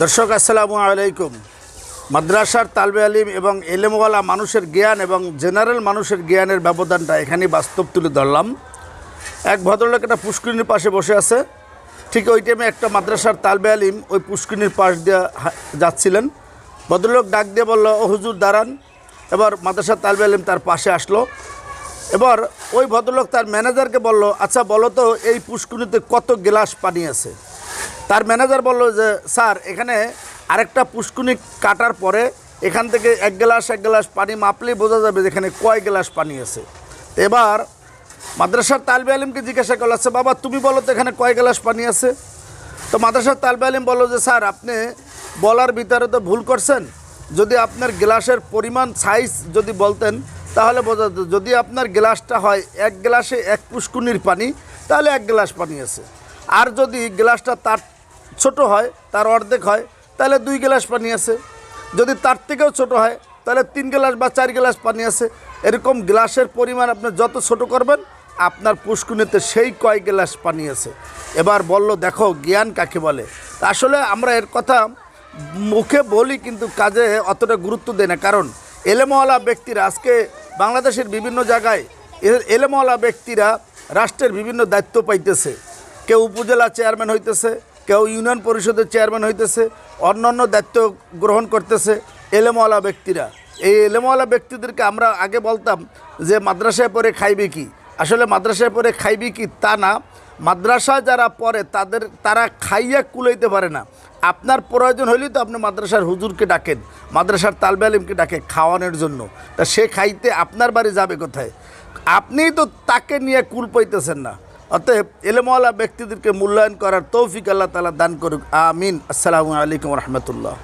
দর্শক আসসালামু আলাইকুম। মাদ্রাসার তালবে আলিম এবং এলেমওয়ালা মানুষের জ্ঞান এবং জেনারেল মানুষের জ্ঞানের ব্যবধানটা এখানেই বাস্তব তুলে ধরলাম। এক ভদ্রলোক একটা পুষ্করিণীর পাশে বসে আছে, ঠিক ওই টাইমে একটা মাদ্রাসার তালবে আলিম ওই পুষ্করিণীর পাশ দিয়ে যাচ্ছিলেন। ভদ্রলোক ডাক দিয়ে বলল, ও হুজুর দাঁড়ান। এবার মাদ্রাসার তালবে আলিম তার পাশে আসলো। এবার ওই ভদ্রলোক তার ম্যানেজারকে বলল, আচ্ছা বলো তো এই পুষ্করিণীতে কত গ্লাস পানি আছে। তার ম্যানেজার বলল যে স্যার, এখানে আরেকটা পুষ্কুনি কাটার পরে এখান থেকে এক গ্লাস পানি মাপলেই বোঝা যাবে যে এখানে কয় গ্লাস পানি আছে। এবার মাদ্রাসার তালবে আলিমকে জিজ্ঞাসা করল, আচ্ছা বাবা তুমি বলো তো এখানে কয় গ্লাস পানি আছে। তো মাদ্রাসার তালবে আলিম বলল যে স্যার, আপনি বলার ভিতরে তো ভুল করছেন। যদি আপনার গ্লাসের পরিমাণ সাইজ যদি বলতেন তাহলে বোঝা যেত। যদি আপনার গ্লাসটা হয় এক গ্লাসে এক পুষ্কুনির পানি, তাহলে এক গ্লাস পানি আছে। আর যদি গ্লাসটা তার ছোট হয়, তার অর্ধেক হয়, তাহলে 2 গ্লাস পানি আছে। যদি তার থেকেও ছোট হয় তাহলে 3 গ্লাস বা 4 গ্লাস পানি আছে। এরকম গ্লাসের পরিমাণ আপনি যত ছোট করবেন আপনার পুষ্কুনিতে সেই কয় গ্লাস পানি আছে। এবার বলল, দেখো জ্ঞান কাকে বলে। আসলে আমরা এর কথা মুখে বলি কিন্তু কাজে অতটা গুরুত্ব দেয় না। কারণ এলেমওয়ালা ব্যক্তিরা আজকে বাংলাদেশের বিভিন্ন জায়গায় এলেমওয়ালা ব্যক্তিরা রাষ্ট্রের বিভিন্ন দায়িত্ব পাইতেছে। কেউ উপজেলা চেয়ারম্যান হইতেছে, কেউ ইউনিয়ন পরিষদের চেয়ারম্যান হইতেছে, অন্যান্য দায়িত্ব গ্রহণ করতেছে এলেমওয়ালা ব্যক্তিরা। এই এলেমওয়ালা ব্যক্তিদেরকে আমরা আগে বলতাম যে মাদ্রাসায় পড়ে খাইবে কি। আসলে মাদ্রাসায় পড়ে খাইবে কি তা না, মাদ্রাসা যারা পড়ে তারা খাইয়া কুলাইতে পারে না। আপনার প্রয়োজন হলেই তো আপনি মাদ্রাসার হুজুরকে ডাকেন, মাদ্রাসার তালবে আলিমকে ডাকে খাওয়ানোর জন্য। তা সে খাইতে আপনার বাড়ি যাবে কোথায়? আপনিই তো তাকে নিয়ে কুল পাইতেছেন না। অতএব এলেমওয়ালা ব্যক্তিদেরকে মূল্যায়ন করার তৌফিক আল্লাহ তাআলা দান করুক, আমিন। আসসালামু আলাইকুম রহমতুল্লাহ।